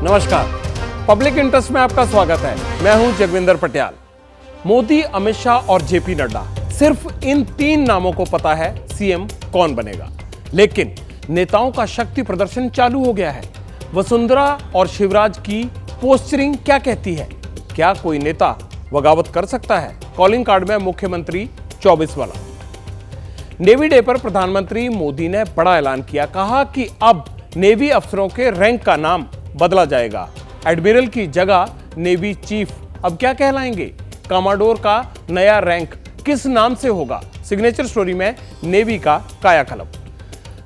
नमस्कार, public interest में आपका स्वागत है। मैं हूं जगविंदर पटियाल। मोदी, अमित शाह और जेपी नड्डा, सिर्फ इन तीन नामों को पता है सीएम कौन बनेगा। लेकिन नेताओं का शक्ति प्रदर्शन चालू हो गया है। वसुंधरा और शिवराज की पोस्चरिंग क्या कहती है? क्या कोई नेता बगावत कर सकता है? कॉलिंग कार्ड में मुख्यमंत्री 24 वाला। नेवी डे पर प्रधानमंत्री मोदी ने बड़ा ऐलान किया। कहा कि अब नेवी अफसरों के रैंक का नाम बदला जाएगा। एडमिरल की जगह नेवी चीफ अब क्या कहलाएंगे? कमांडोर का नया रैंक किस नाम से होगा? सिग्नेचर स्टोरी में नेवी का कायाकल्प।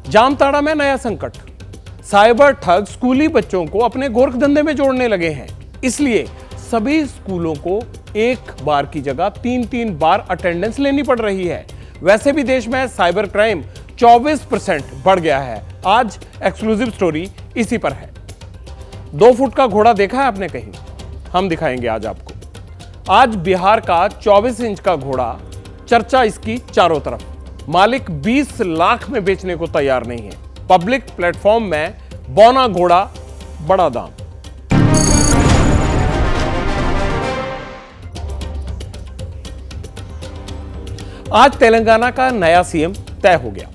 जामताड़ा में नया संकट। साइबर ठग स्कूली बच्चों को अपने गोरख धंधे में जोड़ने लगे हैं। इसलिए सभी स्कूलों को एक बार की जगह 3-3 बार अटेंडेंस लेनी पड़ रही है। वैसे भी देश में साइबर क्राइम 24% बढ़ गया है। आज एक्सक्लूसिव स्टोरी इसी पर है। 2 फुट का घोड़ा देखा है आपने कहीं? हम दिखाएंगे आज आपको। आज बिहार का 24 इंच का घोड़ा, चर्चा इसकी चारों तरफ। मालिक 20 लाख में बेचने को तैयार नहीं है। पब्लिक प्लेटफॉर्म में बौना घोड़ा, बड़ा दाम। आज तेलंगाना का नया सीएम तय हो गया।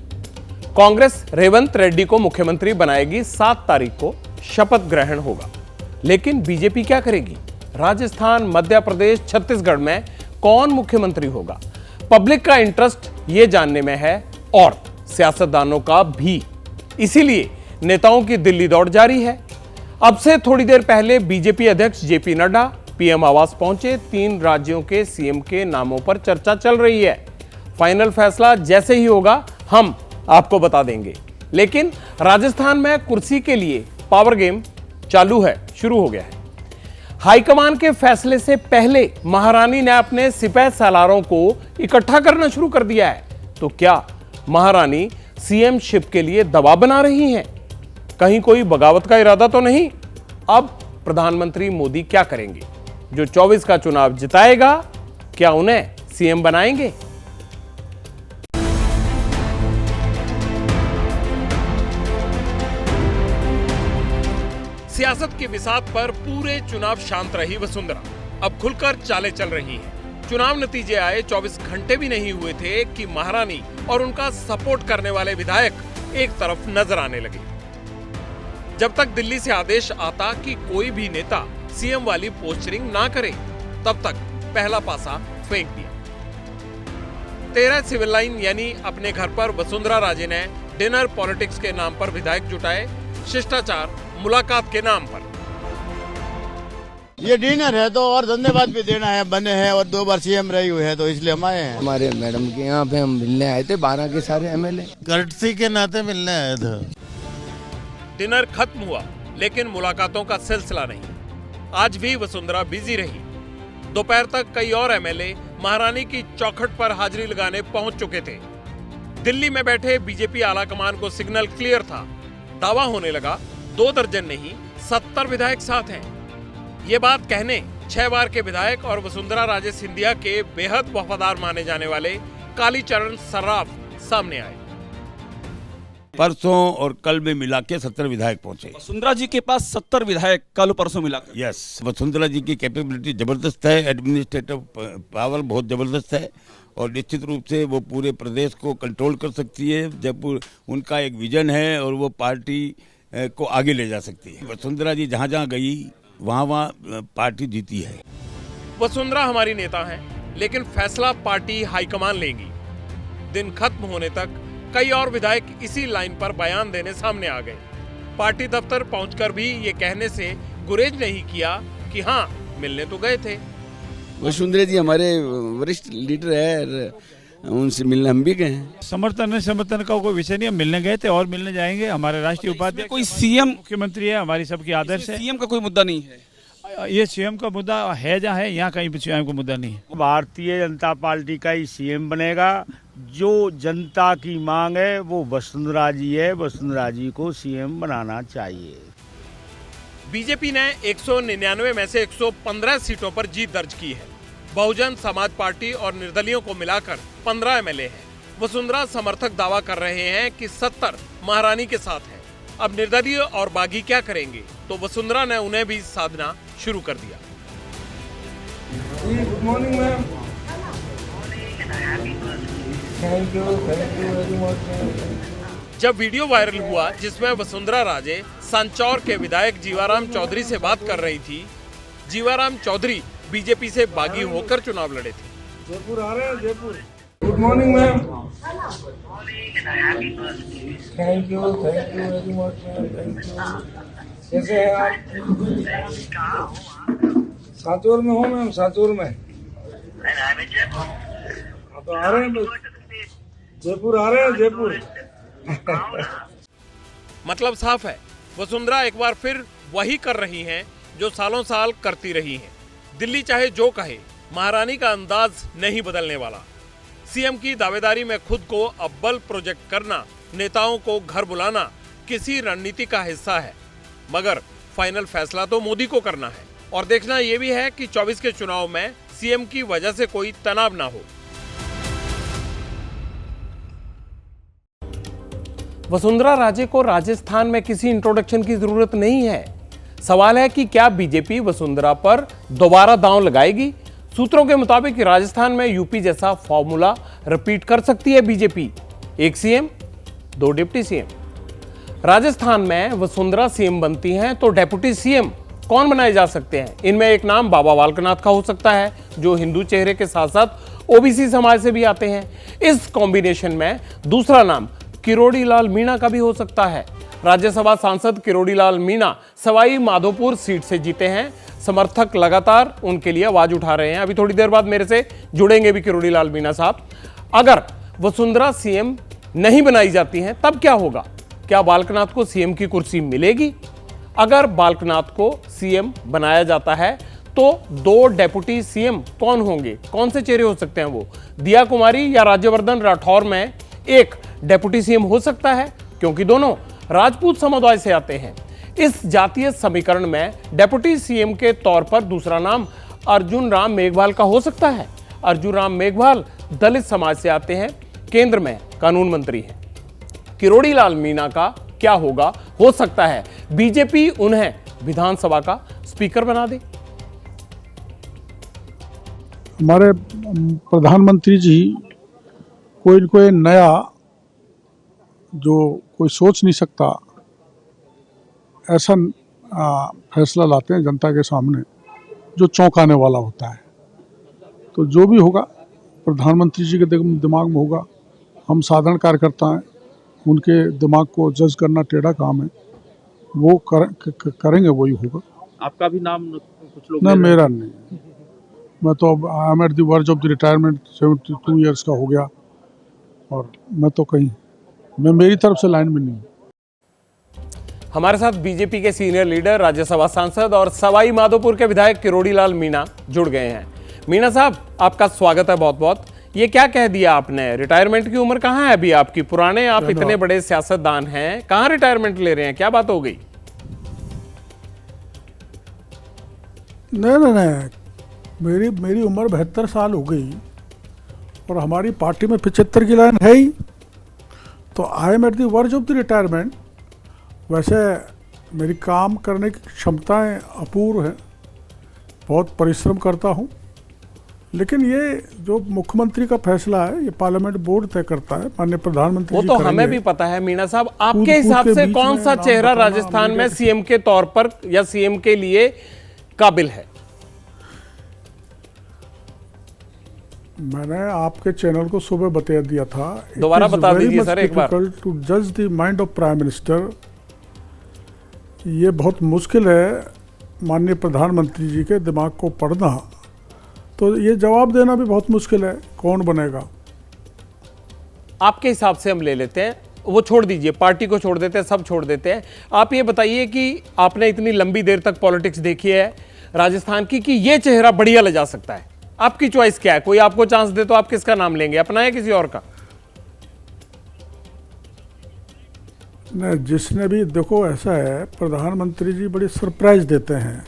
कांग्रेस रेवंत रेड्डी को मुख्यमंत्री बनाएगी। 7 तारीख को शपथ ग्रहण होगा। लेकिन बीजेपी क्या करेगी? राजस्थान, मध्य प्रदेश, छत्तीसगढ़ में कौन मुख्यमंत्री होगा? पब्लिक का इंटरेस्ट ये जानने में है और सियासतदानों का भी। इसीलिए नेताओं की दिल्ली दौड़ जारी है। अब से थोड़ी देर पहले बीजेपी अध्यक्ष जेपी नड्डा पीएम आवास पहुंचे। 3 राज्यों के सीएम के नामों पर चर्चा चल रही है। फाइनल फैसला जैसे ही होगा हम आपको बता देंगे। लेकिन राजस्थान में कुर्सी के लिए पावर गेम चालू है, शुरू हो गया है। हाईकमान के फैसले से पहले महारानी ने अपने सिपह सालारों को इकट्ठा करना शुरू कर दिया है। तो क्या महारानी सीएम शिप के लिए दबाव बना रही हैं? कहीं कोई बगावत का इरादा तो नहीं? अब प्रधानमंत्री मोदी क्या करेंगे? जो 24 का चुनाव जिताएगा, क्या उन्हें सीएम बनाएंगे? सियासत के बिसात पर पूरे चुनाव शांत रही वसुंधरा। अब खुलकर चालें चल रही हैं। चुनाव नतीजे आए 24 घंटे भी नहीं हुए थे कि महारानी और उनका सपोर्ट करने वाले विधायक एक तरफ नजर आने लगे। जब तक दिल्ली से आदेश आता कि कोई भी नेता सीएम वाली पोस्चरिंग ना करे, तब तक पहला पासा फेंक दिया। 13 सिविल लाइन यानी अपने घर पर वसुंधरा राजे ने डिनर पॉलिटिक्स के नाम पर विधायक जुटाए। शिष्टाचार मुलाकात के नाम पर। ये डिनर है तो और धन्यवाद भी देना है, बने हैं और 2 बार सीएम रही हुई है तो इसलिए हम आए हैं। हमारे मैडम के यहाँ पे हम मिलने आए थे, 12 के सारे एमएलए कर्टसी के नाते मिलने आए थे। डिनर खत्म हुआ लेकिन मुलाकातों का सिलसिला नहीं। आज भी वसुंधरा बिजी रही। दोपहर तक कई और एमएलए महारानी की चौखट पर हाजिरी लगाने पहुंच चुके थे। दिल्ली में बैठे बीजेपी आलाकमान को सिग्नल क्लियर था। दावा होने लगा 2 दर्जन नहीं 70 विधायक साथ हैं। ये बात कहने 6 बार के विधायक और वसुंधरा राजे सिंधिया के बेहद वफादार माने जाने वाले कालीचरण सर्राफ सामने आए। परसों और कल में मिला के 70 विधायक पहुंचे। वसुंधरा जी के पास 70 विधायक कल परसों मिला। यस, वसुंधरा जी की कैपेबिलिटी जबरदस्त है, एडमिनिस्ट्रेटिव पावर बहुत जबरदस्त है और निश्चित रूप से वो पूरे प्रदेश को कंट्रोल कर सकती है। जब उनका एक विजन है और वो पार्टी को आगे ले जा सकती है। वसुंधरा जी जहाँ जहाँ गई वहाँ पार्टी जीती है। वसुंधरा हमारी नेता हैं, लेकिन फैसला पार्टी हाईकमान लेगी। दिन खत्म होने तक कई और विधायक इसी लाइन पर बयान देने सामने आ गए। पार्टी दफ्तर पहुंचकर भी ये कहने से गुरेज नहीं किया कि हाँ, मिलने तो गए थे। वसुंधरा जी हमारे वरिष्ठ लीडर है, उनसे मिलने हम भी गए हैं। समर्थन का कोई विषय नहीं, हम मिलने गए थे और मिलने जाएंगे। हमारे राष्ट्रीय उपाध्यक्ष कोई सीएम मुख्यमंत्री है, हमारी सबकी आदर्श है। सीएम का कोई मुद्दा नहीं है। ये सीएम का मुद्दा है जहाँ है, यहाँ कहीं भी सीएम का मुद्दा नहीं है। भारतीय जनता पार्टी का ही सीएम बनेगा। जो जनता की मांग है वो वसुंधरा जी है। वसुंधरा जी को सीएम बनाना चाहिए। बीजेपी ने 199 में से 115 सीटों पर जीत दर्ज की है। बहुजन समाज पार्टी और निर्दलियों को मिलाकर 15 एमएलए हैं। वसुंधरा समर्थक दावा कर रहे हैं कि 70 महारानी के साथ हैं। अब निर्दलीय और बागी क्या करेंगे, तो वसुंधरा ने उन्हें भी साधना शुरू कर दिया। Good morning ma'am. Thank you very much. जब वीडियो वायरल हुआ जिसमें वसुंधरा राजे सांचौर के विधायक जीवाराम चौधरी से बात कर रही थी, जीवाराम चौधरी बीजेपी से बागी होकर चुनाव लड़े थे। जयपुर आ रहे हैं, Jaipur. Good morning ma'am. Thank you very much. Thank you. कैसे हैं आप? सांचौर में हो मैम, सांचौर में। तो आ रहे हैं, जयपुर आ रहे हैं, जयपुर। मतलब साफ है, वसुंधरा एक बार फिर वही कर रही हैं जो सालों साल करती रही हैं। दिल्ली चाहे जो कहे, महारानी का अंदाज नहीं बदलने वाला। सीएम की दावेदारी में खुद को अव्वल प्रोजेक्ट करना, नेताओं को घर बुलाना किसी रणनीति का हिस्सा है, मगर फाइनल फैसला तो मोदी को करना है। और देखना यह भी है कि 24 के चुनाव में सीएम की वजह से कोई तनाव ना हो। वसुंधरा राजे को राजस्थान में किसी इंट्रोडक्शन की जरूरत नहीं है। सवाल है कि क्या बीजेपी वसुंधरा पर दोबारा दांव लगाएगी? सूत्रों के मुताबिक राजस्थान में यूपी जैसा फॉर्मूला रिपीट कर सकती है बीजेपी। एक सीएम, दो डिप्टी सीएम। राजस्थान में वसुंधरा सीएम बनती हैं तो डेप्यूटी सीएम कौन बनाए जा सकते हैं? इनमें एक नाम बाबा बालकनाथ का हो सकता है, जो हिंदू चेहरे के साथ साथ ओबीसी समाज से भी आते हैं। इस कॉम्बिनेशन में दूसरा नाम किरोड़ी लाल मीणा का भी हो सकता है। राज्यसभा सांसद किरोड़ी लाल मीणा सवाई माधोपुर सीट से जीते हैं। समर्थक लगातार उनके लिए आवाज उठा रहे हैं। अभी थोड़ी देर बाद मेरे से जुड़ेंगे भी किरोड़ी लाल मीणा साहब। अगर वसुंधरा सीएम नहीं बनाई जाती हैं तब क्या होगा? क्या बालकनाथ को सीएम की कुर्सी मिलेगी? अगर बालकनाथ को सीएम बनाया जाता है तो दो डेप्यूटी सीएम कौन होंगे? कौन से चेहरे हो सकते हैं वो? दिया कुमारी या राज्यवर्धन राठौर में एक डेप्यूटी सीएम हो सकता है, क्योंकि दोनों राजपूत समुदाय से आते हैं। इस जातीय समीकरण में डेप्यूटी सीएम के तौर पर दूसरा नाम अर्जुन राम मेघवाल का हो सकता है। अर्जुन राम मेघवाल दलित समाज से आते हैं, केंद्र में कानून मंत्री हैं। किरोड़ी लाल मीणा का क्या होगा? हो सकता है बीजेपी उन्हें विधानसभा का स्पीकर बना दे। हमारे प्रधानमंत्री जी कोई नया जो कोई सोच नहीं सकता ऐसा फैसला लाते हैं जनता के सामने जो चौंकाने वाला होता है। तो जो भी होगा प्रधानमंत्री जी के दिमाग में होगा। हम साधारण कार्यकर्ता हैं, उनके दिमाग को जज करना टेढ़ा काम है। वो करेंगे, वही होगा। आपका भी नाम कुछ लोग नहीं, मेरा नहीं। मैं तो अब I am at the verge of the retirement, 72 years का हो गया और मैं तो कहीं मेरी तरफ से लाइन में नहीं। हमारे साथ बीजेपी के सीनियर लीडर, राज्यसभा सांसद और सवाई माधोपुर के विधायक किरोड़ी लाल मीणा जुड़ गए हैं। मीणा साहब, आपका स्वागत है बहुत बहुत। ये क्या कह दिया आपने? रिटायरमेंट की उम्र कहाँ है अभी आपकी? पुराने आप इतने बड़े सियासतदान हैं, कहाँ रिटायरमेंट ले रहे हैं? क्या बात हो गई? नहीं, मेरी उम्र 72 साल हो गई और हमारी पार्टी में 75 की लाइन है ही। तो I am at the verge of the retirement. वैसे मेरी काम करने की क्षमताएं अपूर्व हैं, बहुत परिश्रम करता हूं, लेकिन ये जो मुख्यमंत्री का फैसला है ये पार्लियामेंट बोर्ड तय करता है। माननीय प्रधानमंत्री वो तो हमें भी पता है। मीणा साहब, आपके हिसाब से कौन सा चेहरा राजस्थान में सीएम के तौर पर या सीएम के लिए काबिल है? मैंने आपके चैनल को सुबह बता दिया था। दोबारा बता दीजिए सर एक बार। टू जज the mind of prime minister. ये बहुत मुश्किल है माननीय प्रधानमंत्री जी के दिमाग को पढ़ना। तो ये जवाब देना भी बहुत मुश्किल है कौन बनेगा। आपके हिसाब से हम ले लेते हैं, वो छोड़ दीजिए, पार्टी को छोड़ देते हैं, सब छोड़ देते हैं। आप ये बताइए कि आपने इतनी लंबी देर तक पॉलिटिक्स देखी है राजस्थान की, कि ये चेहरा बढ़िया ले जा सकता है। आपकी चॉइस क्या है? कोई आपको चांस दे तो आप किसका नाम लेंगे, अपना या किसी और का? नहीं, जिसने भी, देखो ऐसा है, प्रधानमंत्री जी बड़ी सरप्राइज देते हैं,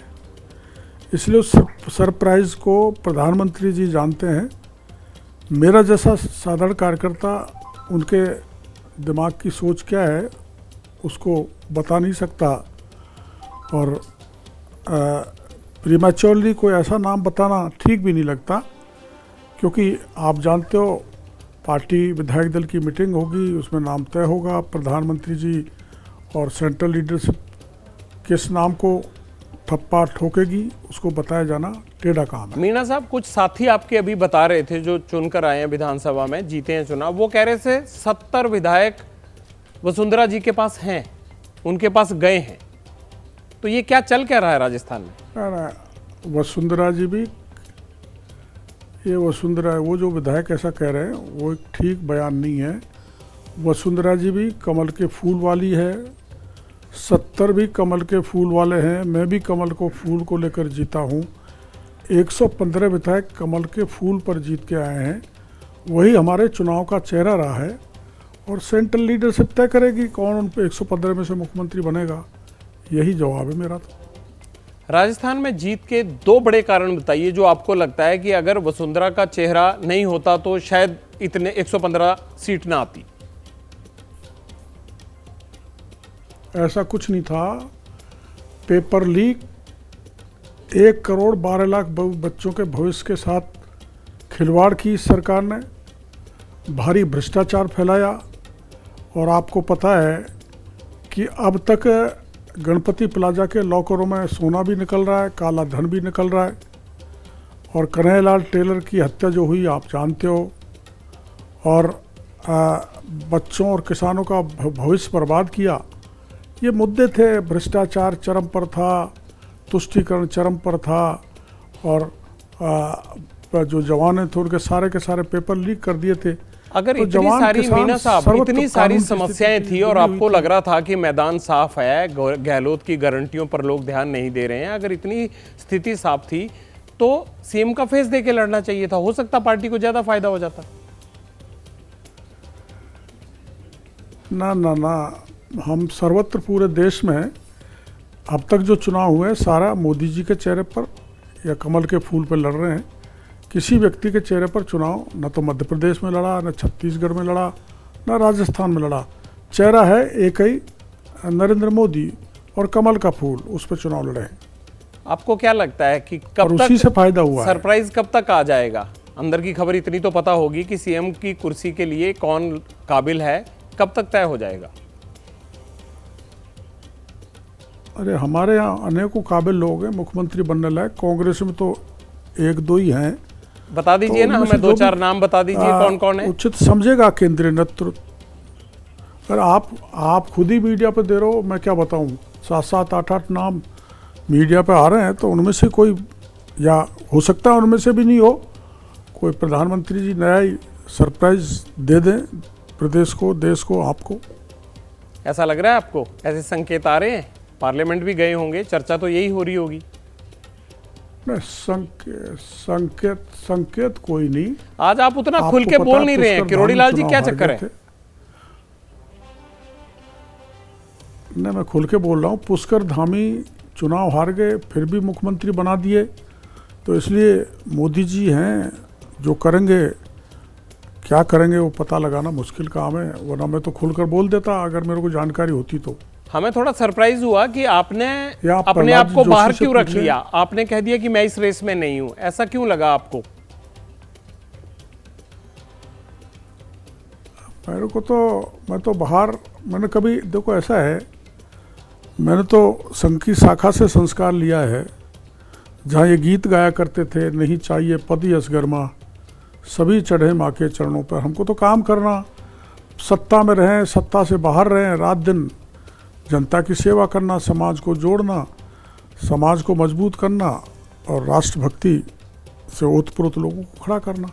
इसलिए उस सरप्राइज को प्रधानमंत्री जी जानते हैं। मेरा जैसा साधारण कार्यकर्ता उनके दिमाग की सोच क्या है उसको बता नहीं सकता, और प्रीमैच्योरली कोई ऐसा नाम बताना ठीक भी नहीं लगता, क्योंकि आप जानते हो पार्टी विधायक दल की मीटिंग होगी, उसमें नाम तय होगा, प्रधानमंत्री जी और सेंट्रल लीडरशिप किस नाम को थप्पा ठोकेगी उसको बताया जाना टेढ़ा काम है। मीणा साहब, कुछ साथी आपके अभी बता रहे थे जो चुनकर आए हैं विधानसभा में, जीते हैं चुनाव, वो कह रहे थे 70 विधायक वसुंधरा जी के पास हैं, उनके पास गए हैं, तो ये क्या चल क्या रहा है राजस्थान में? वसुंधरा जी भी, ये वसुंधरा, वो जो विधायक ऐसा कह रहे हैं वो एक ठीक बयान नहीं है। वसुंधरा जी भी कमल के फूल वाली है, 70 भी कमल के फूल वाले हैं, मैं भी कमल को फूल को लेकर जीता हूँ। 115 विधायक कमल के फूल पर जीत के आए हैं, वही हमारे चुनाव का चेहरा रहा है, और सेंट्रल लीडरशिप तय करेगी कौन उन पे 115 में से मुख्यमंत्री बनेगा, यही जवाब है मेरा। तो राजस्थान में जीत के 2 बड़े कारण बताइए जो आपको लगता है कि अगर वसुंधरा का चेहरा नहीं होता तो शायद इतने 115 सीट ना आती। ऐसा कुछ नहीं था, पेपर लीक, 1 करोड़ 12 लाख बच्चों के भविष्य के साथ खिलवाड़ की इस सरकार ने, भारी भ्रष्टाचार फैलाया, और आपको पता है कि अब तक गणपति प्लाजा के लॉकरों में सोना भी निकल रहा है, काला धन भी निकल रहा है, और कन्हैयालाल टेलर की हत्या जो हुई आप जानते हो, और बच्चों और किसानों का भविष्य बर्बाद किया, ये मुद्दे थे। भ्रष्टाचार चरम पर था, तुष्टीकरण चरम पर था, और जो जवान थे उनके सारे के सारे पेपर लीक कर दिए थे। अगर तो इतनी सारी, मीणा साहब, इतनी सारी समस्याएं थी और आपको लग रहा था कि मैदान साफ है, गहलोत की गारंटियों पर लोग ध्यान नहीं दे रहे हैं, अगर इतनी स्थिति साफ थी तो सीएम का फेस देके लड़ना चाहिए था, हो सकता पार्टी को ज्यादा फायदा हो जाता। ना ना ना, हम सर्वत्र पूरे देश में अब तक जो चुनाव हुए सारा मोदी जी के चेहरे पर या कमल के फूल पर लड़ रहे हैं। किसी व्यक्ति के चेहरे पर चुनाव न तो मध्य प्रदेश में लड़ा, न छत्तीसगढ़ में लड़ा, न राजस्थान में लड़ा। चेहरा है एक ही, नरेंद्र मोदी, और कमल का फूल, उस पर चुनाव लड़े हैं। आपको क्या लगता है कि कब उसी से फायदा हुआ, सरप्राइज कब तक आ जाएगा? अंदर की खबर इतनी तो पता होगी कि सीएम की कुर्सी के लिए कौन काबिल है, कब तक तय हो जाएगा? अरे हमारे यहाँ अनेकों काबिल लोग हैं मुख्यमंत्री बनने लायक, कांग्रेस में तो 1-2 ही हैं। बता दीजिए ना, हमें 2-4 नाम बता दीजिए कौन कौन है। उचित समझेगा केंद्रीय नेतृत्व। अगर आप खुद ही मीडिया पे दे रहे हो, मैं क्या बताऊं, 7-7, 8-8 नाम मीडिया पे आ रहे हैं, तो उनमें से कोई, या हो सकता है उनमें से भी नहीं हो, कोई प्रधानमंत्री जी नया ही सरप्राइज दे दें प्रदेश को, देश को, आपको। ऐसा लग रहा है आपको? ऐसे संकेत आ रहे हैं? पार्लियामेंट भी गए होंगे, चर्चा तो यही हो रही होगी। संकेत कोई नहीं। आज आप उतना खुल के बोल नहीं रहे हैं, किरोड़ी लाल जी, क्या चक्कर है? नहीं, मैं खुल के बोल रहा हूँ, पुष्कर धामी चुनाव हार गए, फिर भी मुख्यमंत्री बना दिए, तो इसलिए मोदी जी हैं, जो करेंगे, क्या करेंगे वो पता लगाना मुश्किल काम है, वरना मैं तो खुलकर बोल देता अगर मेरे को जानकारी होती तो। हमें थोड़ा सरप्राइज हुआ कि आपने अपने आप को बाहर क्यों रख लिया, आपने कह दिया कि मैं इस रेस में नहीं हूं, ऐसा क्यों लगा आपको? मेरे को तो, मैं तो बाहर, मैंने कभी, देखो ऐसा है, मैंने तो संघ की शाखा से संस्कार लिया है, जहाँ ये गीत गाया करते थे, नहीं चाहिए पद यश गर्मा, सभी चढ़े माँ के चरणों पर। हमको तो काम करना, सत्ता में रहें, सत्ता से बाहर रहें, रात दिन जनता की सेवा करना, समाज को जोड़ना, समाज को मजबूत करना, और राष्ट्रभक्ति से ओतप्रोत लोगों को खड़ा करना।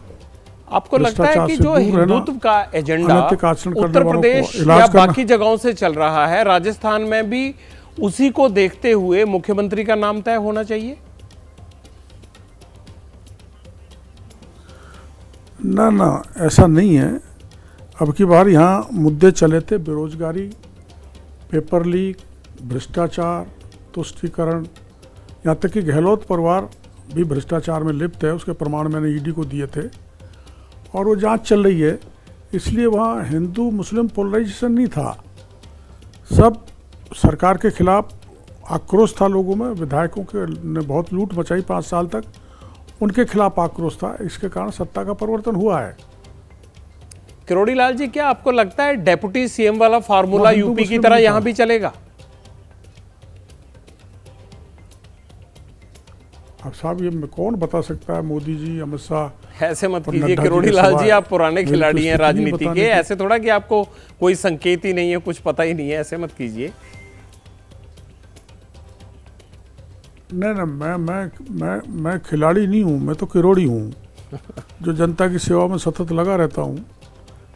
आपको लगता है कि जो हिंदुत्व का एजेंडा उत्तर प्रदेश या बाकी जगहों से चल रहा है, राजस्थान में भी उसी को देखते हुए मुख्यमंत्री का नाम तय होना चाहिए? ना ना, ऐसा नहीं है। अब की बार यहाँ मुद्दे चले थे, बेरोजगारी, पेपर लीक, भ्रष्टाचार, तुष्टीकरण, यहाँ तक कि गहलोत परिवार भी भ्रष्टाचार में लिप्त है, उसके प्रमाण मैंने ईडी को दिए थे, और वो जांच चल रही है। इसलिए वहाँ हिंदू मुस्लिम पोलराइजेशन नहीं था, सब सरकार के खिलाफ आक्रोश था लोगों में। विधायकों के ने बहुत लूट मचाई 5 साल तक, उनके खिलाफ आक्रोश था। इसके कारण सत्ता का परिवर्तन हुआ है। किरोड़ी लाल जी, क्या आपको लगता है डेप्यूटी सीएम वाला फार्मूला हिंदू यूपी की मुस्लिम तरह नहीं यहां था। भी चलेगा? अब साहब ये कौन बता सकता है? मोदी जी, अमित शाह। ऐसे मत और कीजिए नड्डा जी किरोड़ी के लाल सिवा जी, आप पुराने मेरी तो खिलाड़ी हैं स्थिति नहीं राजनीति बताने के। की। ऐसे थोड़ा कि आपको कोई संकेत ही नहीं है, कुछ पता ही नहीं है, ऐसे मत कीजिए। नहीं, मैं खिलाड़ी नहीं हूँ, मैं तो किरोड़ी हूँ जो जनता की सेवा में सतत लगा रहता हूँ।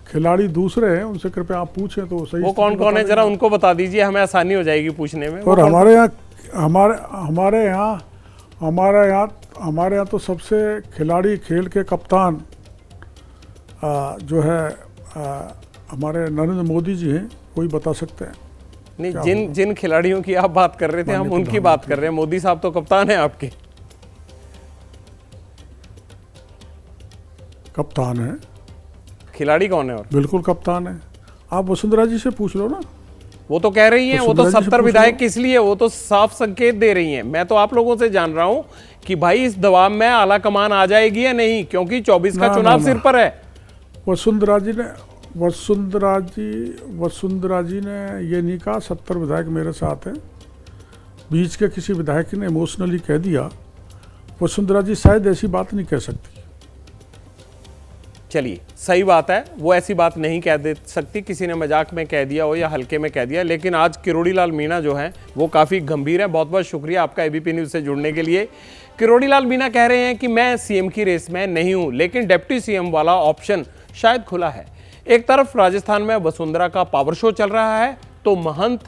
खिलाड़ी दूसरे हैं, उनसे कृपया आप पूछें तो सही। वो कौन कौन है, जरा उनको बता दीजिए, हमें आसानी हो जाएगी पूछने में। और हमारे यहाँ तो सबसे खिलाड़ी, खेल के कप्तान जो है हमारे नरेंद्र मोदी जी हैं, वही बता सकते हैं। नहीं, जिन खिलाड़ियों की आप बात कर रहे थे, हम उनकी बात कर रहे हैं। मोदी साहब तो कप्तान है आपके। कप्तान है। खिलाड़ी कौन है? और बिल्कुल कप्तान है। आप वसुंधरा जी से पूछ लो ना। वो तो कह रही हैं, वो तो वसुंधरा जी से 70 पूछ विधायक लो। किस लिए, वो तो साफ संकेत दे रही हैं। मैं तो आप लोगों से जान रहा हूं कि भाई इस दबाव में आला कमान आ जाएगी या नहीं, क्योंकि 24 का चुनाव सिर पर है। वसुंधरा जी ने ये नहीं कहा 70 विधायक मेरे साथ हैं। बीच के किसी विधायक ने इमोशनली कह दिया। वसुंधरा जी शायद ऐसी बात नहीं कह सकती। चलिए, सही बात है, वो ऐसी बात नहीं कह दे सकती। किसी ने मजाक में कह दिया हो या हल्के में कह दिया, लेकिन आज किरोड़ी लाल मीणा जो हैं वो काफ़ी गंभीर है। बहुत बहुत शुक्रिया आपका एबीपी न्यूज़ से जुड़ने के लिए। किरोड़ी लाल मीणा कह रहे हैं कि मैं सीएम की रेस में नहीं हूं, लेकिन डिप्टी सीएम वाला ऑप्शन शायद खुला है। एक तरफ राजस्थान में वसुंधरा का पावर शो चल रहा है, तो महंत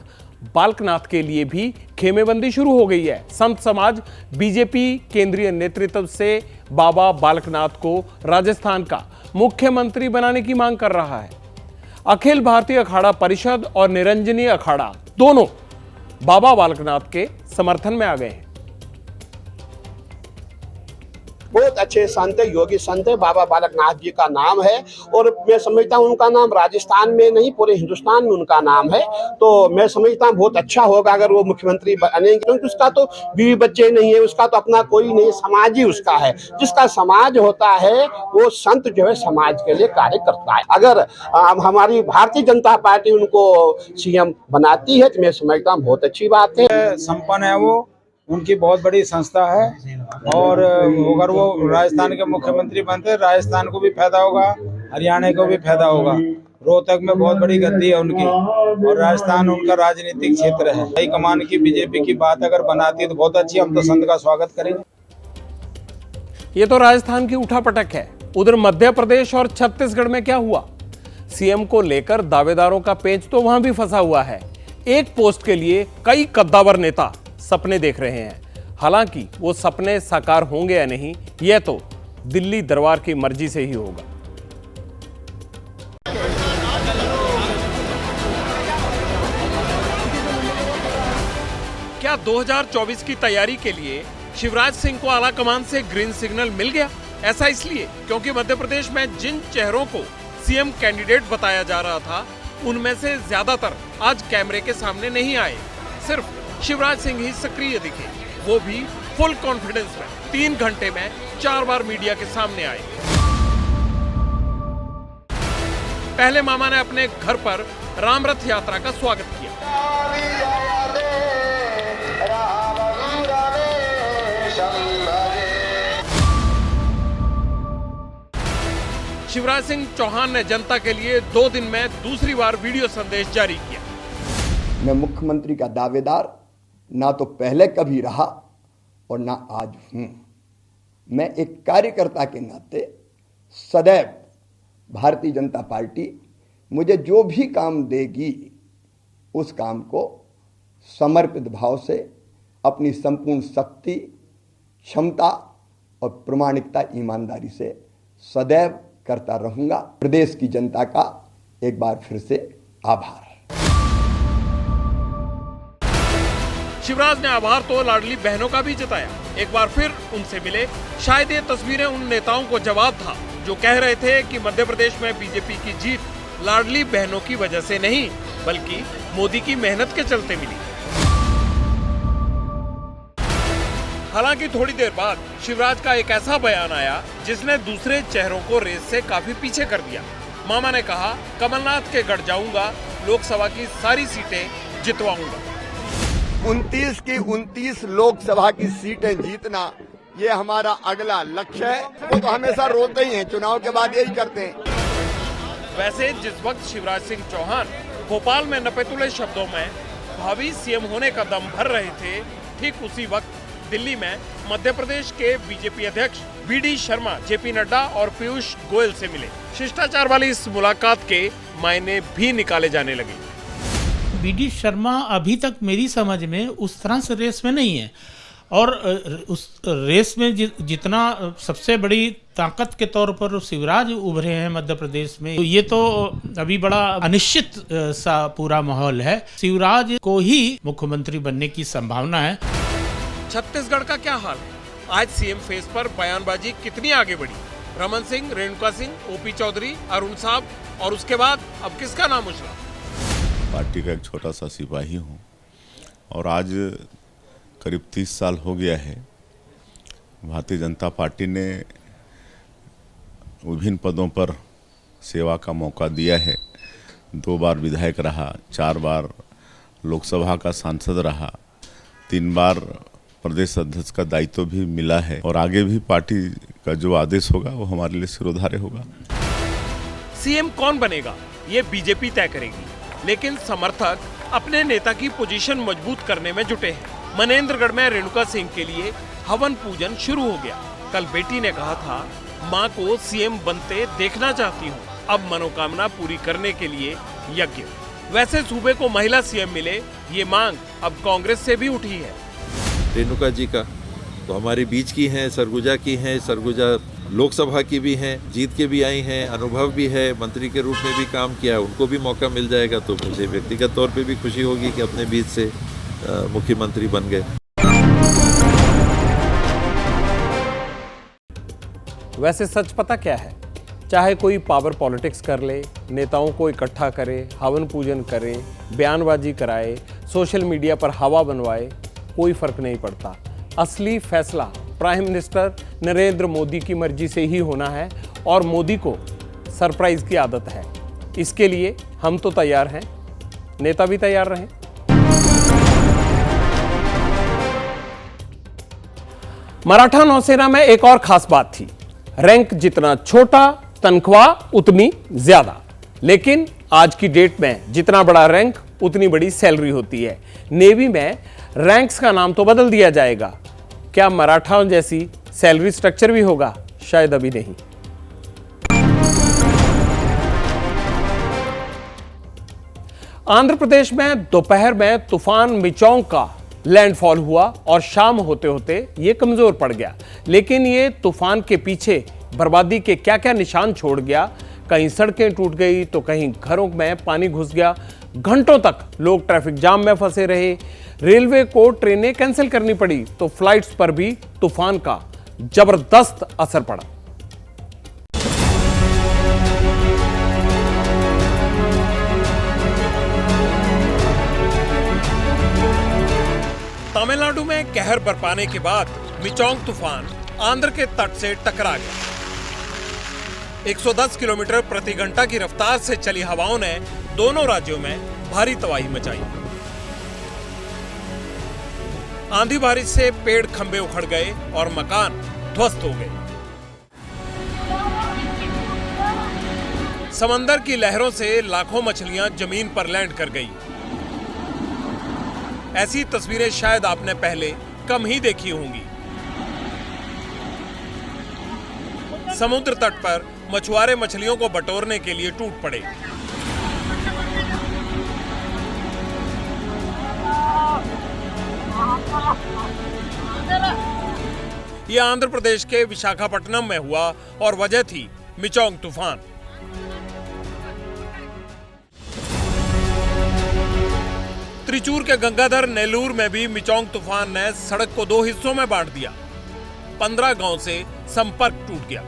बालकनाथ के लिए भी खेमेबंदी शुरू हो गई है। संत समाज बीजेपी केंद्रीय नेतृत्व से बाबा बालकनाथ को राजस्थान का मुख्यमंत्री बनाने की मांग कर रहा है। अखिल भारतीय अखाड़ा परिषद और निरंजनी अखाड़ा दोनों बाबा बालकनाथ के समर्थन में आ गए हैं। बहुत अच्छे संत है, योगी संत है, बाबा बालकनाथ जी का नाम है। और मैं समझता हूँ उनका नाम राजस्थान में नहीं पूरे हिंदुस्तान में उनका नाम है। तो मैं समझता हूँ बहुत अच्छा होगा अगर वो मुख्यमंत्री बनेंगे, क्योंकि उसका तो बीवी बच्चे नहीं है, उसका तो अपना कोई नहीं, समाज ही उसका है। जिसका समाज होता है वो संत जो है समाज के लिए कार्य करता है। अगर हमारी भारतीय जनता पार्टी उनको सीएम बनाती है तो मैं समझता हूँ बहुत अच्छी बात है। संपन्न है वो, उनकी बहुत बड़ी संस्था है। और अगर वो राजस्थान के मुख्यमंत्री बनते, राजस्थान को भी फायदा होगा, हरियाणा को भी फायदा होगा। रोहतक में बहुत बड़ी गद्दी है उनकी, और राजस्थान उनका राजनीतिक क्षेत्र है। हाई कमान की बीजेपी की बात अगर बनाती है तो बहुत अच्छी, हम तो संत का स्वागत करेंगे। ये तो राजस्थान की उठापटक है। उधर मध्य प्रदेश और छत्तीसगढ़ में क्या हुआ? सीएम को लेकर दावेदारों का पेच तो वहां भी फंसा हुआ है। एक पोस्ट के लिए कई कद्दावर नेता सपने देख रहे हैं। हालांकि वो सपने साकार होंगे या नहीं, यह तो दिल्ली दरबार की मर्जी से ही होगा। क्या 2024 की तैयारी के लिए शिवराज सिंह को आला कमान से ग्रीन सिग्नल मिल गया? ऐसा इसलिए क्योंकि मध्य प्रदेश में जिन चेहरों को सीएम कैंडिडेट बताया जा रहा था, उनमें से ज्यादातर आज कैमरे के सामने नहीं आए। सिर्फ शिवराज सिंह ही सक्रिय दिखे, वो भी फुल कॉन्फिडेंस में। 3 घंटे में 4 बार मीडिया के सामने आए। पहले मामा ने अपने घर पर राम रथ यात्रा का स्वागत किया। शिवराज सिंह चौहान ने जनता के लिए 2 दिन में दूसरी बार वीडियो संदेश जारी किया। मैं मुख्यमंत्री का दावेदार ना तो पहले कभी रहा और ना आज हूं। मैं एक कार्यकर्ता के नाते सदैव भारतीय जनता पार्टी मुझे जो भी काम देगी उस काम को समर्पित भाव से, अपनी संपूर्ण शक्ति, क्षमता और प्रामाणिकता, ईमानदारी से सदैव करता रहूंगा। प्रदेश की जनता का एक बार फिर से आभार। शिवराज ने आभार तो लाडली बहनों का भी जताया। एक बार फिर उनसे मिले। शायद ये तस्वीरें उन नेताओं को जवाब था जो कह रहे थे कि मध्य प्रदेश में बीजेपी की जीत लाडली बहनों की वजह से नहीं, बल्कि मोदी की मेहनत के चलते मिली। हालांकि थोड़ी देर बाद शिवराज का एक ऐसा बयान आया जिसने दूसरे चेहरों को रेस से काफी पीछे कर दिया। मामा ने कहा, कमलनाथ के गढ़ जाऊंगा, लोकसभा की सारी सीटें जितवाऊंगा। 29 की 29 लोकसभा की सीटें जीतना ये हमारा अगला लक्ष्य है। वो तो हमेशा रोते ही हैं, चुनाव के बाद यही करते हैं। वैसे जिस वक्त शिवराज सिंह चौहान भोपाल में नपेतुले शब्दों में भावी सीएम होने का दम भर रहे थे, ठीक उसी वक्त दिल्ली में मध्य प्रदेश के बीजेपी अध्यक्ष वी.डी. शर्मा जेपी नड्डा और पीयूष गोयल से मिले। शिष्टाचार वाली इस मुलाकात के मायने भी निकाले जाने लगे। वी.डी. शर्मा अभी तक मेरी समझ में उस तरह से रेस में नहीं है, और उस रेस में जितना सबसे बड़ी ताकत के तौर पर शिवराज उभरे हैं मध्य प्रदेश में, तो ये तो अभी बड़ा अनिश्चित सा पूरा माहौल है। शिवराज को ही मुख्यमंत्री बनने की संभावना है। छत्तीसगढ़ का क्या हाल है? आज सीएम फेस पर बयानबाजी कितनी आगे बढ़ी? रमन सिंह, रेणुका सिंह, ओपी चौधरी, अरुण साहब, और उसके बाद अब किसका नाम उछला? पार्टी का एक छोटा सा सिपाही हूँ और आज करीब 30 साल हो गया है। भारतीय जनता पार्टी ने विभिन्न पदों पर सेवा का मौका दिया है। 2 बार विधायक रहा, 4 बार लोकसभा का सांसद रहा, 3 बार प्रदेश अध्यक्ष का दायित्व भी मिला है, और आगे भी पार्टी का जो आदेश होगा वो हमारे लिए सिरोधार्य होगा। सीएम कौन बनेगा ये बीजेपी तय करेगी, लेकिन समर्थक अपने नेता की पोजीशन मजबूत करने में जुटे हैं। मनेंद्रगढ़ में रेणुका सिंह के लिए हवन पूजन शुरू हो गया। कल बेटी ने कहा था, मां को सीएम बनते देखना चाहती हूं, अब मनोकामना पूरी करने के लिए यज्ञ। वैसे सूबे को महिला सीएम मिले, ये मांग अब कांग्रेस से भी उठी है। रेणुका जी का तो हमारे बीच की हैं, सरगुजा की हैं, सरगुजा लोकसभा की भी हैं, जीत के भी आई हैं, अनुभव भी है, मंत्री के रूप में भी काम किया, उनको भी मौका मिल जाएगा तो मुझे व्यक्तिगत तौर पे भी खुशी होगी कि अपने बीच से मुख्यमंत्री बन गए। वैसे सच पता क्या है? चाहे कोई पावर पॉलिटिक्स कर ले, नेताओं को इकट्ठा करे, हवन पूजन करे, बयानबाजी कराए, सोशल मीडिया पर हवा बनवाए, कोई फर्क नहीं पड़ता। असली फैसला प्राइम मिनिस्टर नरेंद्र मोदी की मर्जी से ही होना है, और मोदी को सरप्राइज की आदत है। इसके लिए हम तो तैयार हैं, नेता भी तैयार रहें। मराठा नौसेना में एक और खास बात थी, रैंक जितना छोटा तनख्वाह उतनी ज्यादा। लेकिन आज की डेट में जितना बड़ा रैंक उतनी बड़ी सैलरी होती है। नेवी में रैंक्स का नाम तो बदल दिया जाएगा, क्या मराठाओं जैसी सैलरी स्ट्रक्चर भी होगा? शायद अभी नहीं। आंध्र प्रदेश में दोपहर में तूफान मिचोंग का लैंडफॉल हुआ और शाम होते होते ये कमजोर पड़ गया। लेकिन ये तूफान के पीछे बर्बादी के क्या क्या निशान छोड़ गया। कहीं सड़कें टूट गई तो कहीं घरों में पानी घुस गया। घंटों तक लोग ट्रैफिक जाम में फंसे रहे। रेलवे को ट्रेनें कैंसिल करनी पड़ी तो फ्लाइट्स पर भी तूफान का जबरदस्त असर पड़ा। तमिलनाडु में कहर बरपाने के बाद मिचोंग तूफान आंध्र के तट से टकरा गया। 110 किलोमीटर प्रति घंटा की रफ्तार से चली हवाओं ने दोनों राज्यों में भारी तबाही मचाई। आंधी बारिश से पेड़ खंभे उखड़ गए और मकान ध्वस्त हो गए। समंदर की लहरों से लाखों मछलियां जमीन पर लैंड कर गई। ऐसी तस्वीरें शायद आपने पहले कम ही देखी होंगी। समुद्र तट पर मछुआरे मछलियों को बटोरने के लिए टूट पड़े। यह आंध्र प्रदेश के विशाखापट्टनम में हुआ और वजह थी मिचोंग तूफान। त्रिचूर के गंगाधर नेल्लूर में भी मिचोंग तूफान ने सड़क को 2 हिस्सों में बांट दिया। 15 गांव से संपर्क टूट गया।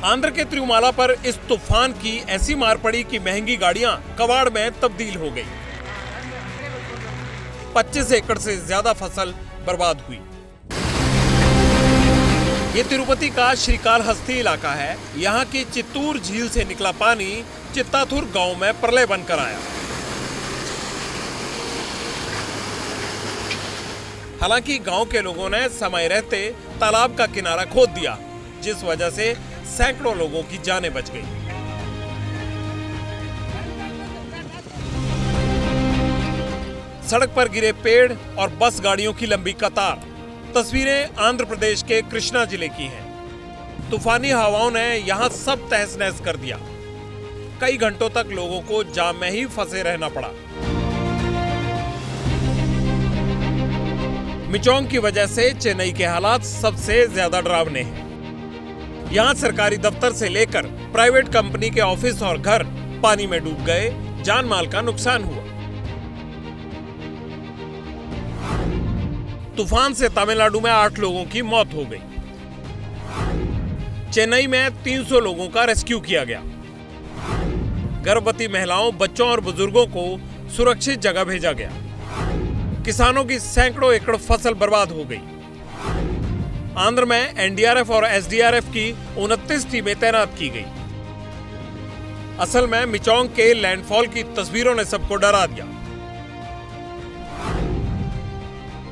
आंध्र के तिरुमाला पर इस तूफान की ऐसी मार पड़ी कि महंगी गाड़ियां कबाड़ में तब्दील हो गई। 25 एकड़ से ज्यादा फसल बर्बाद हुई। ये तिरुपति का श्रीकालहस्ती इलाका है। यहाँ की चित्तूर झील से निकला पानी चित्ताथुर गांव में प्रलय बनकर आया। हालांकि गांव के लोगों ने समय रहते तालाब का किनारा खोद दिया, जिस वजह से सैकड़ों लोगों की जानें बच गई। सड़क पर गिरे पेड़ और बस गाड़ियों की लंबी कतार। तस्वीरें आंध्र प्रदेश के कृष्णा जिले की हैं। तूफानी हवाओं ने यहां सब तहस नहस कर दिया। कई घंटों तक लोगों को जाम में ही फंसे रहना पड़ा। मिचोंग की वजह से चेन्नई के हालात सबसे ज्यादा डरावने हैं। यहाँ सरकारी दफ्तर से लेकर प्राइवेट कंपनी के ऑफिस और घर पानी में डूब गए। जान माल का नुकसान हुआ। तूफान से तमिलनाडु में 8 लोगों की मौत हो गई। चेन्नई में 300 लोगों का रेस्क्यू किया गया। गर्भवती महिलाओं, बच्चों और बुजुर्गों को सुरक्षित जगह भेजा गया। किसानों की सैकड़ों एकड़ फसल बर्बाद हो गई। आंध्र में एनडीआरएफ और एसडीआरएफ की 29 टीमें तैनात की गई। असल में मिचोंग के लैंडफॉल की तस्वीरों ने सबको डरा दिया।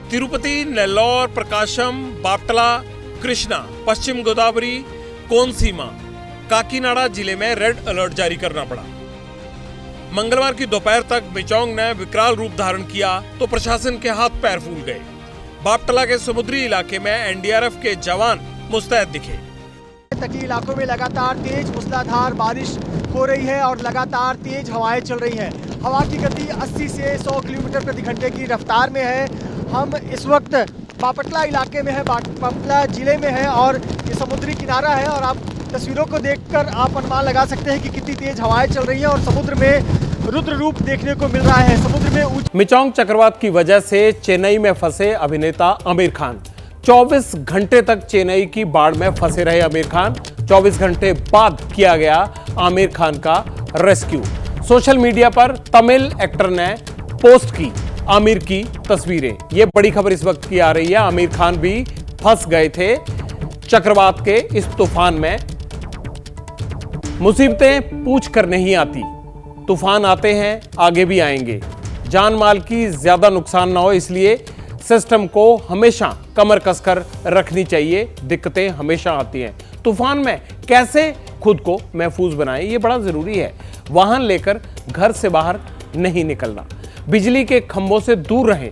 तिरुपति, नेल्लोर, प्रकाशम, बापटला, कृष्णा, पश्चिम गोदावरी, कोनसीमा, काकीनाडा जिले में रेड अलर्ट जारी करना पड़ा। मंगलवार की दोपहर तक मिचोंग ने विकराल रूप धारण किया तो प्रशासन के हाथ पैर फूल गए। बापटला के समुद्री इलाके में एनडीआरएफ के जवान मुस्तैद दिखे। तटीय इलाकों में लगातार तेज मूसलाधार बारिश हो रही है और लगातार तेज हवाएं चल रही हैं। हवा की गति 80 से 100 किलोमीटर प्रति घंटे की रफ्तार में है। हम इस वक्त बापटला इलाके में है, बापटला जिले में है और ये समुद्री किनारा है और आप तस्वीरों को देखकर आप अनुमान लगा सकते हैं कि कितनी तेज हवाएं चल रही हैं और समुद्र में रुद्र रूप देखने को मिल रहा है। समुद्र में मिचोंग चक्रवात की वजह से चेन्नई में फंसे अभिनेता आमिर खान। 24 घंटे तक चेन्नई की बाढ़ में फंसे रहे आमिर खान। 24 घंटे बाद किया गया आमिर खान का रेस्क्यू। सोशल मीडिया पर तमिल एक्टर ने पोस्ट की आमिर की तस्वीरें। ये बड़ी खबर इस वक्त की आ रही है। आमिर खान भी फंस गए थे चक्रवात के इस तूफान में। मुसीबतें पूछ कर नहीं आती, तूफान आते हैं, आगे भी आएंगे। जान माल की ज्यादा नुकसान ना हो, इसलिए सिस्टम को हमेशा कमर कसकर रखनी चाहिए। दिक्कतें हमेशा आती हैं। तूफान में कैसे खुद को महफूज बनाएं, ये बड़ा जरूरी है। वाहन लेकर घर से बाहर नहीं निकलना, बिजली के खंभों से दूर रहें,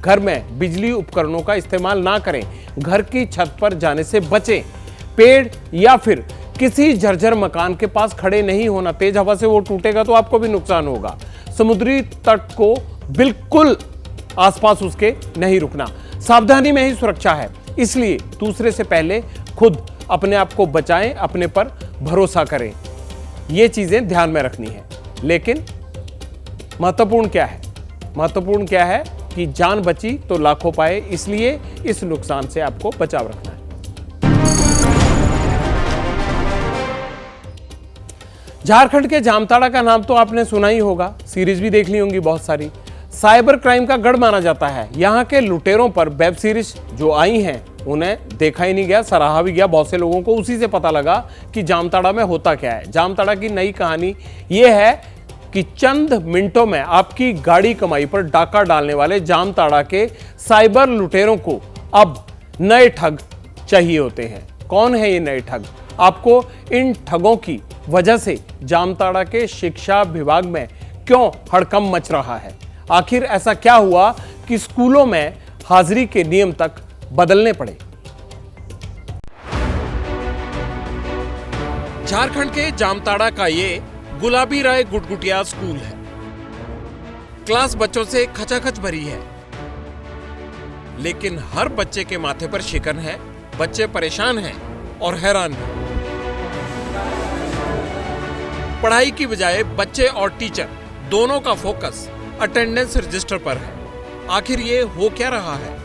घर में बिजली उपकरणों का इस्तेमाल ना करें, घर की छत पर जाने से बचें, पेड़ या फिर किसी जर्जर मकान के पास खड़े नहीं होना। तेज हवा से वो टूटेगा तो आपको भी नुकसान होगा। समुद्री तट को बिल्कुल आसपास उसके नहीं रुकना। सावधानी में ही सुरक्षा है, इसलिए दूसरे से पहले खुद अपने आप को बचाएं, अपने पर भरोसा करें। ये चीजें ध्यान में रखनी है। लेकिन महत्वपूर्ण क्या है? महत्वपूर्ण क्या है कि जान बची तो लाखों पाए, इसलिए इस नुकसान से आपको बचाव रखना है। झारखंड के जामताड़ा का नाम तो आपने सुना ही होगा, सीरीज भी देख ली होंगी बहुत सारी। साइबर क्राइम का गढ़ माना जाता है। यहाँ के लुटेरों पर वेब सीरीज जो आई हैं उन्हें देखा ही नहीं गया, सराहा भी गया। बहुत से लोगों को उसी से पता लगा कि जामताड़ा में होता क्या है। जामताड़ा की नई कहानी ये है कि चंद मिनटों में आपकी गाड़ी कमाई पर डाका डालने वाले जामताड़ा के साइबर लुटेरों को अब नए ठग चाहिए होते हैं। कौन है ये नए ठग? आपको इन ठगों की वजह से जामताड़ा के शिक्षा विभाग में क्यों हड़कंप मच रहा है? आखिर ऐसा क्या हुआ कि स्कूलों में हाजिरी के नियम तक बदलने पड़े? झारखंड के जामताड़ा का ये गुलाबी राय गुटगुटिया स्कूल है। क्लास बच्चों से खचाखच भरी है, लेकिन हर बच्चे के माथे पर शिकन है। बच्चे परेशान हैं और हैरान हैं। पढ़ाई की बजाय बच्चे और टीचर दोनों का फोकस अटेंडेंस रजिस्टर पर है। आखिर ये हो क्या रहा है?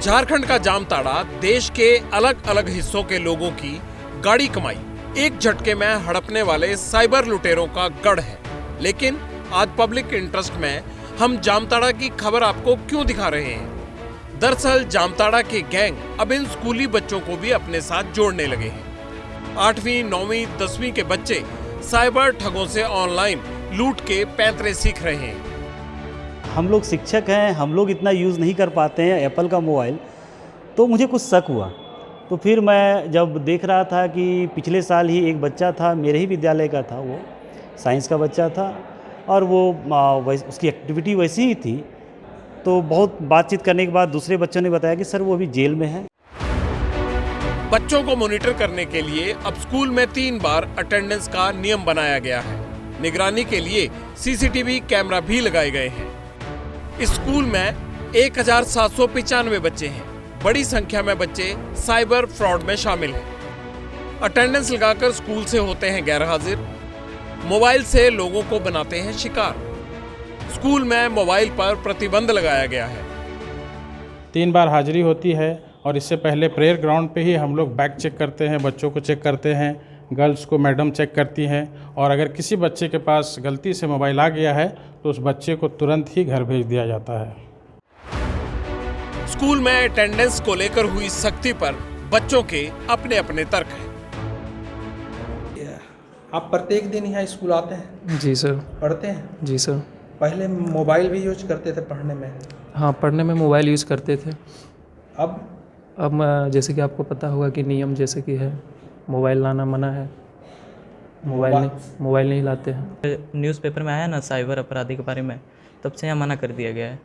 झारखंड का जामताड़ा देश के अलग अलग हिस्सों के लोगों की गाड़ी कमाई एक झटके में हड़पने वाले साइबर लुटेरों का गढ़ है। लेकिन आज पब्लिक इंटरेस्ट में हम जामताड़ा की खबर आपको क्यों दिखा रहे हैं? दरअसल जामताड़ा के गैंग अब इन स्कूली बच्चों को भी अपने साथ जोड़ने लगे हैं। 8वीं, 9वीं, 10वीं के बच्चे साइबर ठगों से ऑनलाइन लूट के पैंतरे सीख रहे हैं। हम लोग शिक्षक हैं, हम लोग इतना यूज़ नहीं कर पाते हैं एप्पल का मोबाइल, तो मुझे कुछ शक हुआ। तो फिर मैं जब देख रहा था कि पिछले साल ही एक बच्चा था, मेरे ही विद्यालय का था, वो साइंस का बच्चा था और वो उसकी एक्टिविटी वैसी ही थी। तो बहुत बातचीत करने के बाद दूसरे बच्चों ने बताया कि सर वो अभी जेल में है। बच्चों को मॉनिटर करने के लिए अब स्कूल में 3 बार अटेंडेंस का नियम बनाया गया है। निगरानी के लिए सीसीटीवी कैमरा भी लगाए गए हैं। इस स्कूल में 1795 बच्चे हैं। बड़ी संख्या में बच्चे साइबर फ्रॉड में शामिल हैं। अटेंडेंस लगाकर स्कूल से होते हैं गैरहाजिर, मोबाइल से लोगों को बनाते हैं शिकार। स्कूल में मोबाइल पर प्रतिबंध लगाया गया है। 3 बार हाजिरी होती है और इससे पहले प्रेयर ग्राउंड पे ही हम लोग बैग चेक करते हैं, बच्चों को चेक करते हैं, गर्ल्स को मैडम चेक करती हैं और अगर किसी बच्चे के पास गलती से मोबाइल आ गया है तो उस बच्चे को तुरंत ही घर भेज दिया जाता है। स्कूल में अटेंडेंस को लेकर हुई सख्ती पर बच्चों के अपने अपने तर्क हैं। आप प्रत्येक दिन यहाँ स्कूल आते हैं? जी सर। पढ़ते हैं? जी सर। पहले मोबाइल भी यूज करते थे पढ़ने में? हाँ, पढ़ने में मोबाइल यूज़ करते थे। अब जैसे कि आपको पता होगा कि नियम जैसे कि है, मोबाइल लाना मना है, मोबाइल नहीं लाते हैं। न्यूज़पेपर में आया ना साइबर अपराधी के बारे में, तब से यहाँ मना कर दिया गया है,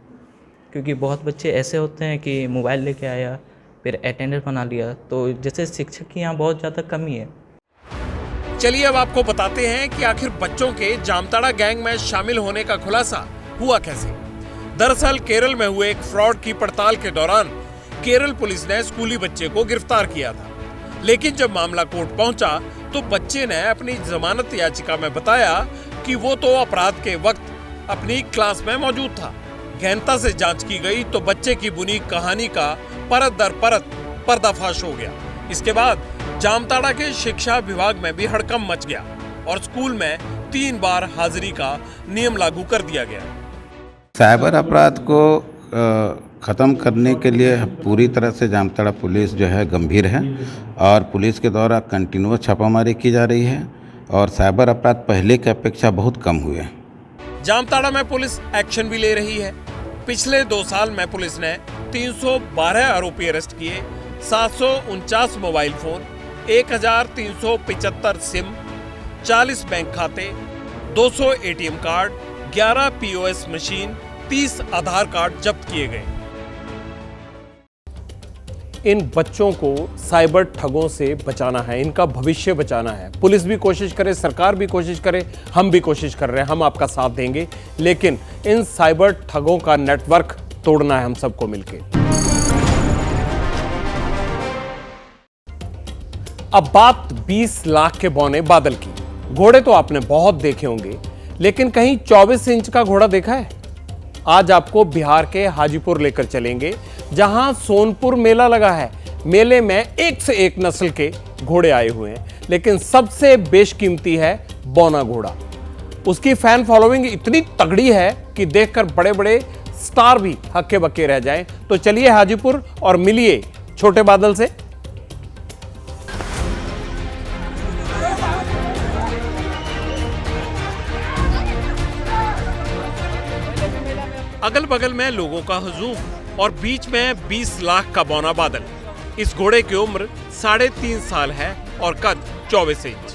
क्योंकि बहुत बच्चे ऐसे होते हैं कि मोबाइल लेके आया फिर अटेंडेंस बना लिया, तो जैसे शिक्षक की यहाँ बहुत ज़्यादा कमी है। चलिए अब आपको बताते हैं कि आखिर बच्चों के जामताड़ा गैंग में शामिल होने का खुलासा हुआ कैसे। दरअसल केरल में हुए एक फ्रॉड की पड़ताल के दौरान केरल पुलिस ने स्कूली बच्चे को गिरफ्तार किया था। लेकिन जब मामला कोर्ट पहुंचा तो बच्चे ने अपनी जमानत याचिका में बताया कि वो तो अपराध के वक्त अपनी क्लास में मौजूद था। गहनता से जांच की गई तो बच्चे की बुनी कहानी का परत दर परत पर्दाफाश हो गया। इसके बाद जामताड़ा के शिक्षा विभाग में भी हड़कंप मच गया और स्कूल में 3 बार हाजिरी का नियम लागू कर दिया गया। साइबर अपराध को ख़त्म करने के लिए पूरी तरह से जामताड़ा पुलिस जो है गंभीर है और पुलिस के द्वारा कंटिन्यूअस छापामारी की जा रही है और साइबर अपराध पहले की अपेक्षा बहुत कम हुए हैं। जामताड़ा में पुलिस एक्शन भी ले रही है। पिछले 2 साल में पुलिस ने 312 आरोपी अरेस्ट किए, 749 मोबाइल फोन, 1375 सिम, 40 बैंक खाते, 200 एटीएम कार्ड, 11 पीओएस मशीन, 30 आधार कार्ड जब्त किए गए। इन बच्चों को साइबर ठगों से बचाना है, इनका भविष्य बचाना है। पुलिस भी कोशिश करे, सरकार भी कोशिश करे, हम भी कोशिश कर रहे हैं, हम आपका साथ देंगे। लेकिन इन साइबर ठगों का नेटवर्क तोड़ना है हम सबको मिलकर। अब बात 20 लाख के बौने बादल की। घोड़े तो आपने बहुत देखे होंगे, लेकिन कहीं 24 इंच का घोड़ा देखा है? आज आपको बिहार के हाजीपुर लेकर चलेंगे, जहां सोनपुर मेला लगा है। मेले में एक से एक नस्ल के घोड़े आए हुए हैं, लेकिन सबसे बेशकीमती है बौना घोड़ा। उसकी फैन फॉलोइंग इतनी तगड़ी है कि देखकर बड़े बड़े स्टार भी हक्के बक्के रह जाएं। तो चलिए हाजीपुर और मिलिए छोटे बादल से। अगल बगल में लोगों का हुजूम और बीच में 20 लाख का बौना बादल। इस घोड़े की उम्र 3.5 साल है और कद 24 इंच।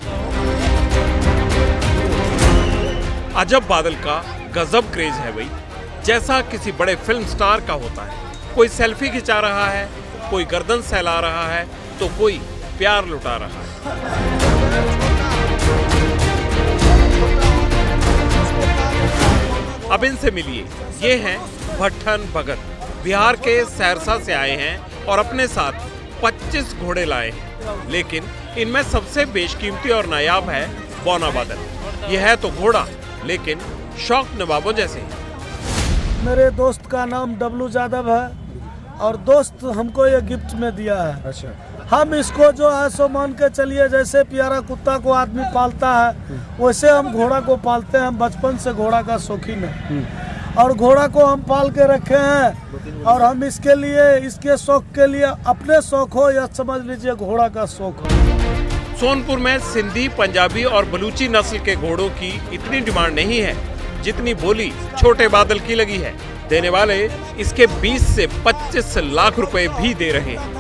अजब बादल का गजब क्रेज है भाई, जैसा किसी बड़े फिल्म स्टार का होता है। कोई सेल्फी खिंचा रहा है, कोई गर्दन सहला रहा है, तो कोई प्यार लुटा रहा है। अब इनसे मिलिए, ये हैं भट्टन भगत। बिहार के सहरसा से आए हैं और अपने साथ 25 घोड़े लाए हैं। लेकिन इनमें सबसे बेशकीमती और नायाब है बौना बादल। यह है तो घोड़ा, लेकिन शौक नवाबों जैसे। मेरे दोस्त का नाम डब्लू यादव है और दोस्त हमको ये गिफ्ट में दिया है। अच्छा। हम इसको जो है सो मान के चलिए, जैसे प्यारा कुत्ता को आदमी पालता है वैसे हम घोड़ा को पालते हैं। हम बचपन से घोड़ा का शौकीन है और घोड़ा को हम पाल के रखे हैं और हम इसके लिए, इसके शौक के लिए, अपने शौक हो या समझ लीजिए घोड़ा का शौक हो। सोनपुर में सिंधी, पंजाबी और बलूची नस्ल के घोड़ों की इतनी डिमांड नहीं है जितनी बोली छोटे बादल की लगी है। देने वाले इसके 20 से 25 लाख रुपए भी दे रहे हैं।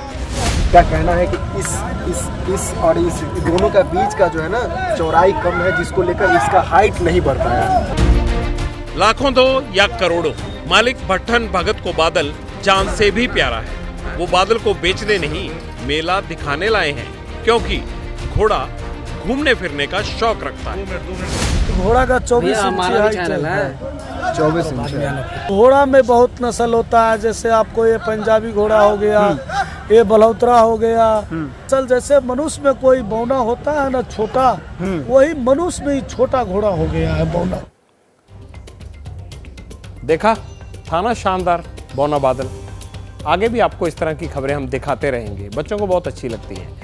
क्या कहना है कि इस और इस दोनों का बीच का जो है ना चौड़ाई कम है, जिसको लेकर इसका हाइट नहीं बढ़ पाया। लाखों दो या करोड़ों, मालिक भट्टन भगत को बादल जान से भी प्यारा है। वो बादल को बेचने नहीं, मेला दिखाने लाए हैं, क्योंकि घोड़ा घूमने फिरने का शौक रखता है। घोड़ा का 24 इंच हाइट है, 24 इंच। घोड़ा में बहुत नस्ल होता है, जैसे आपको ये पंजाबी घोड़ा हो गया, ये बलौतरा हो गया। चल जैसे मनुष्य में कोई बौना होता है ना छोटा, वही मनुष्य में ही छोटा घोड़ा हो गया है बौना। देखा था ना शानदार बौना बादल। आगे भी आपको इस तरह की खबरें हम दिखाते रहेंगे, बच्चों को बहुत अच्छी लगती हैं।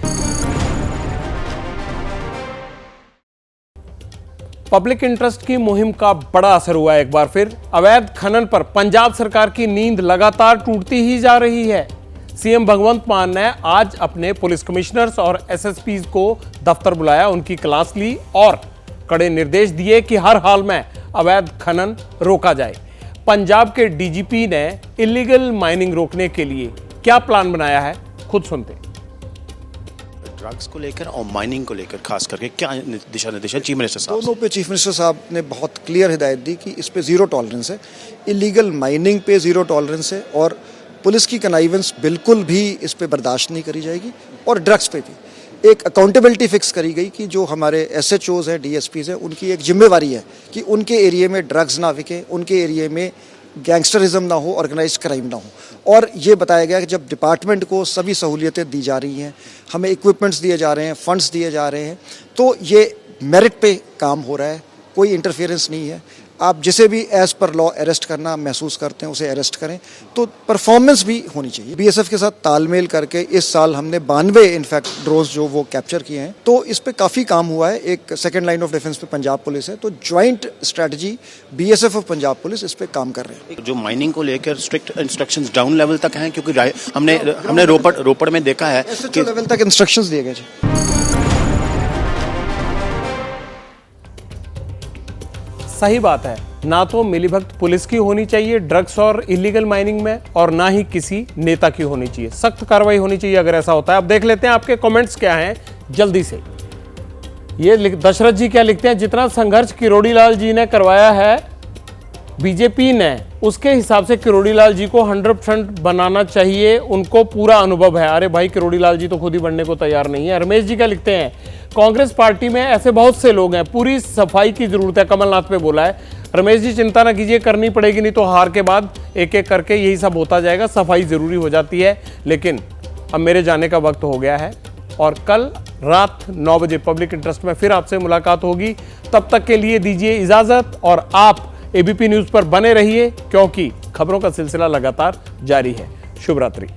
पब्लिक इंटरेस्ट की मुहिम का बड़ा असर हुआ एक बार फिर। अवैध खनन पर पंजाब सरकार की नींद लगातार टूटती ही जा रही है। सीएम भगवंत मान ने आज अपने पुलिस कमिश्नर्स और एसएसपीज को दफ्तर बुलाया, उनकी क्लास ली और कड़े निर्देश दिए कि हर हाल में अवैध खनन रोका जाए। पंजाब के डीजीपी ने इलीगल माइनिंग रोकने के लिए क्या प्लान बनाया है, खुद सुनते। ड्रग्स को लेकर और माइनिंग को लेकर खास करके क्या दिशा निर्देश है चीफ मिनिस्टर साहब? दोनों पे चीफ मिनिस्टर साहब ने बहुत क्लियर हिदायत दी कि इस पे जीरो टॉलरेंस है, इलीगल माइनिंग पे जीरो टॉलरेंस है और पुलिस की कनाइवेंस बिल्कुल भी इस पे बर्दाश्त नहीं करी जाएगी। और ड्रग्स पे भी एक अकाउंटेबिलिटी फिक्स करी गई कि जो हमारे SHOs हैं, DSPs हैं, उनकी एक जिम्मेवारी है कि उनके एरिया में ड्रग्स ना बिके, उनके एरिया में गैंगस्टरिज्म ना हो, ऑर्गेनाइज क्राइम ना हो। और ये बताया गया कि जब डिपार्टमेंट को सभी सहूलियतें दी जा रही हैं, हमें इक्विपमेंट्स दिए जा रहे हैं, फंड्स दिए जा रहे हैं, तो ये मेरिट पे काम हो रहा है, कोई इंटरफेरेंस नहीं है। आप जिसे भी एज पर लॉ अरेस्ट करना महसूस करते हैं उसे अरेस्ट करें, तो परफॉर्मेंस भी होनी चाहिए। BSF के साथ तालमेल करके इस साल हमने 92 इनफैक्ट ड्रोन्स जो वो कैप्चर किए हैं, तो इस पे काफ़ी काम हुआ है। एक सेकेंड लाइन ऑफ डिफेंस पे पंजाब पुलिस है, तो ज्वाइंट स्ट्रैटेजी BSF और पंजाब पुलिस इस पे काम कर रहे हैं। जो माइनिंग को लेकर स्ट्रिक्ट इंस्ट्रक्शंस डाउन लेवल तक हैं, क्योंकि हमने रोपड़ में देखा है कि लेवल तक इंस्ट्रक्शंस दिए गए। सही बात है, ना तो मिलीभगत पुलिस की होनी चाहिए ड्रग्स और इलीगल माइनिंग में, और ना ही किसी नेता की होनी चाहिए। सख्त कार्रवाई होनी चाहिए अगर ऐसा होता है। अब देख लेते हैं आपके कमेंट्स क्या हैं जल्दी से। ये दशरथ जी क्या लिखते हैं, जितना संघर्ष किरोड़ी लाल जी ने करवाया है बीजेपी ने, उसके हिसाब से किरोड़ी लाल जी को 100% बनाना चाहिए, उनको पूरा अनुभव है। अरे भाई, किरोड़ी लाल जी तो खुद ही बनने को तैयार नहीं है। रमेश जी क्या लिखते हैं, कांग्रेस पार्टी में ऐसे बहुत से लोग हैं, पूरी सफाई की जरूरत है, कमलनाथ पे बोला है। रमेश जी चिंता ना कीजिए, करनी पड़ेगी, नहीं तो हार के बाद एक एक करके यही सब होता जाएगा। सफाई जरूरी हो जाती है, लेकिन अब मेरे जाने का वक्त हो गया है और कल रात 9 बजे पब्लिक इंटरेस्ट में फिर आपसे मुलाकात होगी। तब तक के लिए दीजिए इजाजत और आप ABP न्यूज पर बने रहिए, क्योंकि खबरों का सिलसिला लगातार जारी है। शुभ रात्रि।